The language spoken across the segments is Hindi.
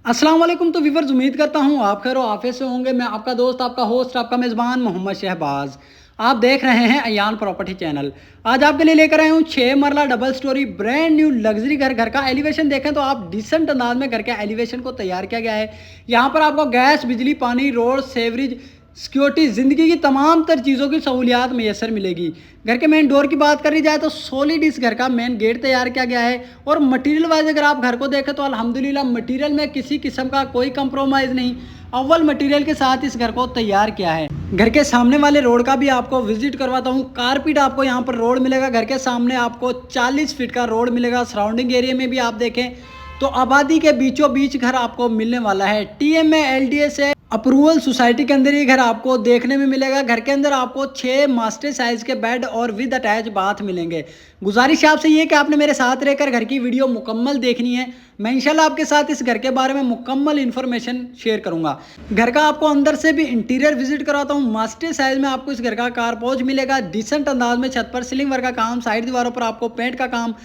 अस्सलाम वालेकुम। तो व्यूअर्स, उम्मीद करता हूँ आप खैर आफियत से होंगे। मैं आपका दोस्त, आपका होस्ट, आपका मेज़बान मोहम्मद शहबाज। आप देख रहे हैं अयान प्रॉपर्टी चैनल। आज आपके लिए लेकर आए हूँ 6 मरला double storey brand new luxury घर। घर का एलिवेशन देखें तो आप डिसेंट अंदाज में घर के एलिवेशन को तैयार किया गया है। यहाँ पर आपको गैस, बिजली, पानी, रोड, सेवरेज, सिक्योरिटी, ज़िंदगी की तमाम तर चीज़ों की सहूलियात मैसर मिलेगी। घर के मेन डोर की बात करी जाए तो सॉलिड इस घर का मेन गेट तैयार किया गया है। और मटेरियल वाइज अगर आप घर को देखें तो अल्हम्दुलिल्लाह मटेरियल में किसी किस्म का कोई कंप्रोमाइज़ नहीं, अव्वल मटेरियल के साथ इस घर को तैयार किया है। घर के सामने वाले रोड का भी आपको विजिट करवाता हूँ। कारपेट आपको यहाँ पर रोड मिलेगा। घर के सामने आपको 40 फीट का रोड मिलेगा। सराउंडिंग एरिया में भी आप देखें तो आबादी के बीचों बीच घर आपको मिलने वाला है। टीएमए एलडीए से अप्रूवल सोसाइटी के अंदर ये घर आपको देखने में मिलेगा। घर के अंदर आपको 6 मास्टर साइज के बेड और विद अटैच बाथ मिलेंगे। गुजारिश आपसे ये कि आपने मेरे साथ रहकर घर की वीडियो मुकम्मल देखनी है। मैं इंशाल्लाह आपके साथ इस घर के बारे में मुकम्मल इन्फॉर्मेशन शेयर करूंगा। घर का आपको अंदर से भी इंटीरियर विजिट कराता हूँ। मास्टर साइज में आपको इस घर का कारपोच मिलेगा। डिसेंट अंदाज में छत पर सीलिंग वर्क का काम, साइड दीवारों पर आपको पेंट का काम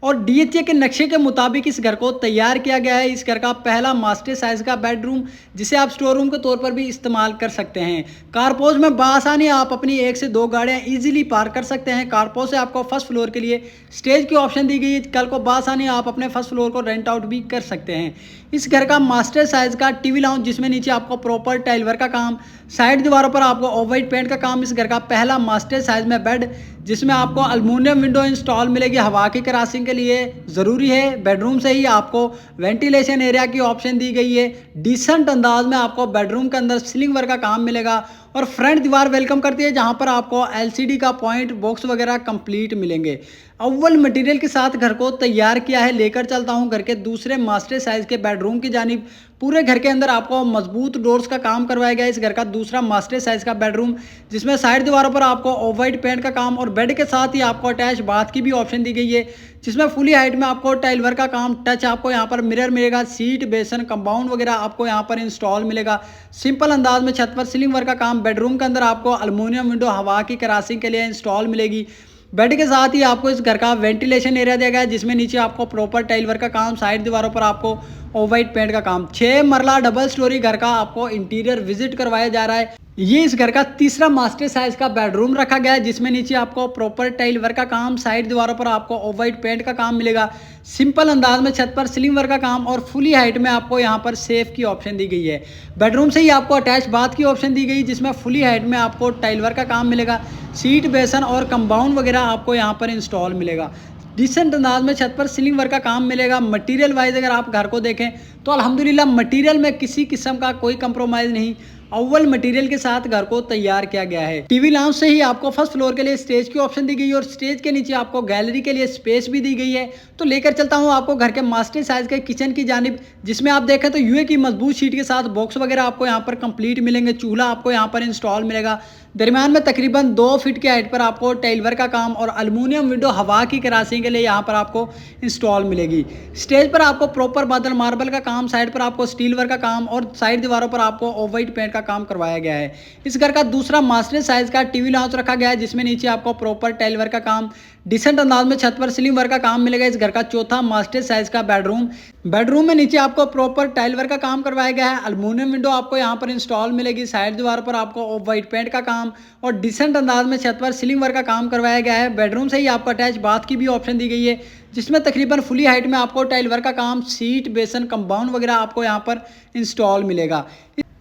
और डीएचए के नक्शे के मुताबिक इस घर को तैयार किया गया है। इस घर का पहला मास्टर साइज का बेडरूम, जिसे आप स्टोर रूम के तौर पर भी इस्तेमाल कर सकते हैं। कारपोज में बासानी आप अपनी 1 से 2 गाड़ियां इजीली पार्क कर सकते हैं। कारपोज से आपको फर्स्ट फ्लोर के लिए स्टेज की ऑप्शन दी गई है। कल को बासानी आप अपने फर्स्ट फ्लोर को रेंट आउट भी कर सकते हैं। इस घर का मास्टर साइज का टीवी लाउंज, जिसमें नीचे आपको प्रॉपर टाइल वर्क का काम, साइड दीवारों पर आपको ऑफ वाइट पेंट का काम। इस घर का पहला मास्टर साइज में बेड, जिसमें आपको अल्मुनियम विंडो इंस्टॉल मिलेगी हवा की क्रॉसिंग के लिए, ज़रूरी है। बेडरूम से ही आपको वेंटिलेशन एरिया की ऑप्शन दी गई है। डिसेंट अंदाज में आपको बेडरूम के अंदर सीलिंग वर्क का काम मिलेगा और फ्रंट दीवार वेलकम करती है, जहां पर आपको एलसीडी का पॉइंट बॉक्स वगैरह कंप्लीट मिलेंगे। अव्वल मटेरियल के साथ घर को तैयार किया है। लेकर चलता हूं घर के दूसरे मास्टर साइज के बेडरूम की जानिब। पूरे घर के अंदर आपको मजबूत डोर्स का काम करवाया गया है। इस घर का दूसरा मास्टर साइज का बेडरूम, जिसमें साइड दीवारों पर आपको ऑफ वाइट पेंट का काम और बेड के साथ ही आपको अटैच बाथ की भी ऑप्शन दी गई है, जिसमें फुली हाइट में आपको टाइल वर्क का काम, टच आपको यहाँ पर मिरर मिलेगा, सीट, बेसन, कंपाउंड वगैरह आपको यहाँ पर इंस्टॉल मिलेगा। सिंपल अंदाज में छत पर सीलिंग वर्क का काम। बेडरूम के अंदर आपको अल्मुनियम विंडो हवा की क्रॉसिंग के लिए इंस्टॉल मिलेगी। बेड के साथ ही आपको इस घर का वेंटिलेशन एरिया दिया गया है, जिसमें नीचे आपको प्रॉपर टाइल वर्क का काम, साइड दीवारों पर आपको ऑफ वाइट पेंट का काम। 6 मरला डबल स्टोरी घर का आपको इंटीरियर विजिट करवाया जा रहा है। ये इस घर का तीसरा मास्टर साइज का बेडरूम रखा गया है, जिसमें नीचे आपको प्रॉपर टाइल वर्क का काम, साइड दीवारों पर आपको ऑफ वाइट पेंट का काम मिलेगा। सिंपल अंदाज में छत पर सीलिंग वर्क का काम और फुली हाइट में आपको यहाँ पर सेफ की ऑप्शन दी गई है। बेडरूम से ही आपको अटैच बाथ की ऑप्शन दी गई, जिसमें फुली हाइट में आपको टाइल वर्क का काम मिलेगा। सीट, बेसन और कंपाउंड वगैरह आपको यहाँ पर इंस्टॉल मिलेगा। डिसेंट अंदाज में छत पर सीलिंग वर्क का काम मिलेगा। मटेरियल वाइज अगर आप घर को देखें तो अल्हम्दुलिल्लाह मटेरियल में किसी किस्म का कोई कंप्रोमाइज़ नहीं, अव्वल मटेरियल के साथ घर को तैयार किया गया है। टीवी लाउंज से ही आपको फर्स्ट फ्लोर के लिए स्टेज की ऑप्शन दी गई है और स्टेज के नीचे आपको गैलरी के लिए स्पेस भी दी गई है। तो लेकर चलता हूं आपको घर के मास्टर साइज के किचन की जानिब, जिसमें आप देखें तो यूए की मजबूत शीट के साथ बॉक्स वगैरह आपको यहाँ पर कंप्लीट मिलेंगे। चूल्हा आपको यहाँ पर इंस्टॉल मिलेगा। दरमियान में तकरीबन 2 फीट के हाइट पर आपको टाइल वर्क का काम और अल्मुनियम विंडो हवा की क्रॉसिंग के लिए यहाँ पर आपको इंस्टॉल मिलेगी। स्टेज पर आपको प्रॉपर बादल मार्बल का काम, साइड पर आपको स्टील वर्क का काम और साइड दीवारों पर आपको ऑफ वाइट पेंट का काम करवाया गया है। इस घर का दूसरा मास्टर साइज का टीवी लाउंज रखा गया है, जिसमें नीचे आपको प्रॉपर टाइल वर्क का काम, डिसेंट अंदाज में छत पर सीलिंग वर्क का काम मिलेगा। इस घर का चौथा मास्टर साइज का बेडरूम में नीचे आपको प्रॉपर टाइल वर्क का काम करवाया गया है। अल्मुनियम विंडो आपको यहाँ पर इंस्टॉल मिलेगी। साइड दीवार पर आपको ऑफ वाइट पेंट का काम और डिसेंट अंदाज में छत पर सीलिंग वर्क का काम करवाया गया है। बेडरूम से ही आपको अटैच बाथ की भी ऑप्शन दी गई है, जिसमें तकरीबन फुली हाइट में आपको टाइल वर्क का काम, सीट, बेसन, कंपाउंड वगैरह आपको यहाँ पर इंस्टॉल मिलेगा।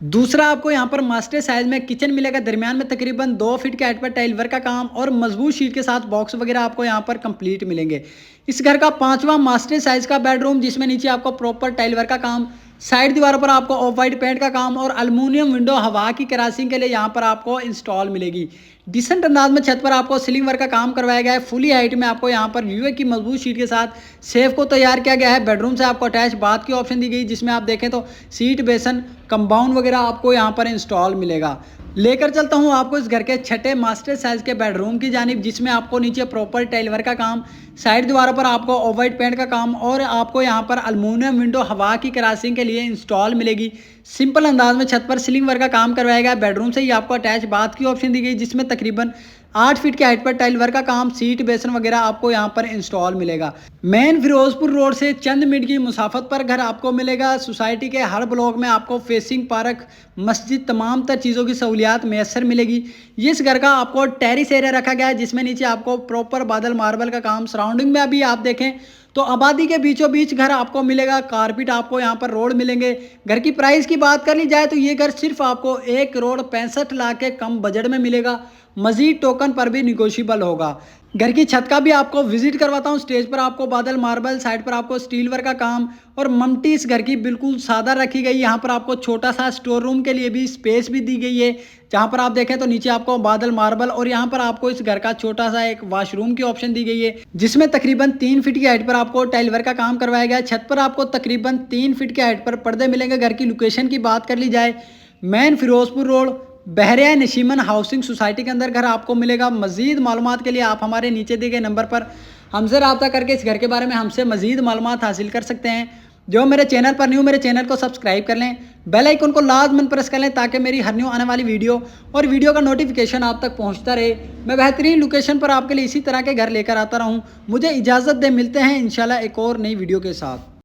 दूसरा आपको यहाँ पर मास्टर साइज में किचन मिलेगा। दरमियान में तकरीबन 2 फीट के हाइट पर टाइल वर्क का काम और मजबूत शीट के साथ बॉक्स वगैरह आपको यहाँ पर कंप्लीट मिलेंगे। इस घर का 5वां मास्टर साइज का बेडरूम, जिसमें नीचे आपको प्रॉपर टाइल वर्क का काम, साइड दीवारों पर आपको ऑफ वाइट पेंट का काम और अल्मुनियम विंडो हवा की क्रॉसिंग के लिए यहाँ पर आपको इंस्टॉल मिलेगी। डिसेंट अंदाज में छत पर आपको सीलिंग वर्क का काम करवाया गया है। फुली हाइट में आपको यहाँ पर यूए की मजबूत शीट के साथ सेफ को तैयार किया गया है। बेडरूम से आपको अटैच बाथ की ऑप्शन दी गई, जिसमें आप देखें तो सीट, बेसन, कंपाउंड वगैरह आपको यहाँ पर इंस्टॉल मिलेगा। लेकर चलता हूँ आपको इस घर के छठे मास्टर साइज के बेडरूम की जानिब, जिसमें आपको नीचे प्रॉपर टाइल वर्क का काम, साइड दीवारों पर आपको ऑफ वाइट पेंट का काम और आपको यहाँ पर अल्मुनियम विंडो हवा की क्रॉसिंग के लिए इंस्टॉल मिलेगी। सिंपल अंदाज में छत पर सीलिंग वर्क का काम करवाया गया। बेडरूम से ही आपको अटैच बाथ की ऑप्शन दी गई, जिसमें तकरीबन 8 फीट की हाइट पर टाइल वर्क का काम, सीट बेसन वगैरह आपको यहाँ पर इंस्टॉल मिलेगा। मेन फिरोजपुर रोड से चंद मिनट की मुसाफत पर घर आपको मिलेगा। सोसाइटी के हर ब्लॉक में आपको फेसिंग पार्क, मस्जिद, तमाम तर चीज़ों की सहूलियात मैसर मिलेगी। इस घर का आपको टेरिस एरिया रखा गया है जिसमें नीचे आपको प्रॉपर बादल मार्बल का काम, सराउंडिंग में अभी आप देखें तो आबादी के बीचों बीच घर आपको मिलेगा। कारपेट आपको यहाँ पर रोड मिलेंगे। घर की प्राइस की बात कर ली जाए तो ये घर सिर्फ आपको 1,65,00,000 के कम बजट में मिलेगा। मजीद टोकन पर भी निगोशियबल होगा। घर की छत का भी आपको विजिट करवाता हूँ। स्टेज पर आपको बादल मार्बल, साइड पर आपको स्टील वर्क का काम और ममटी इस घर की बिल्कुल सादा रखी गई। यहाँ पर आपको छोटा सा स्टोर रूम के लिए भी स्पेस भी दी गई है। जहाँ पर आप देखें तो नीचे आपको बादल मार्बल और यहाँ पर आपको इस घर का छोटा सा एक वॉशरूम की ऑप्शन दी गई है जिसमें तकरीबन 3 फीट की हाइट पर आपको टाइल वर्क का काम करवाया गया है। छत पर आपको तकरीबन 3 फीट की हाइट पर पर्दे मिलेंगे। घर की लोकेशन की बात कर ली जाए, मेन फिरोजपुर रोड, बहरिया नशीमन हाउसिंग सोसाइटी के अंदर घर आपको मिलेगा। मजीद मालूमात के लिए आप हमारे नीचे दिए गए नंबर पर हमसे रब्ता करके इस घर के बारे में हमसे मजीद मालूमात हासिल कर सकते हैं। जो मेरे चैनल पर न्यू, मेरे चैनल को सब्सक्राइब कर लें, बेल आइकन को लाजमन प्रेस कर लें ताकि मेरी हर न्यू आने वाली वीडियो और वीडियो का नोटिफिकेशन आप तक पहुंचता रहे। मैं बेहतरीन लोकेशन पर आपके लिए इसी तरह के घर लेकर आता रहूं। मुझे इजाज़त दे, मिलते हैं इंशाल्लाह एक और नई वीडियो के साथ।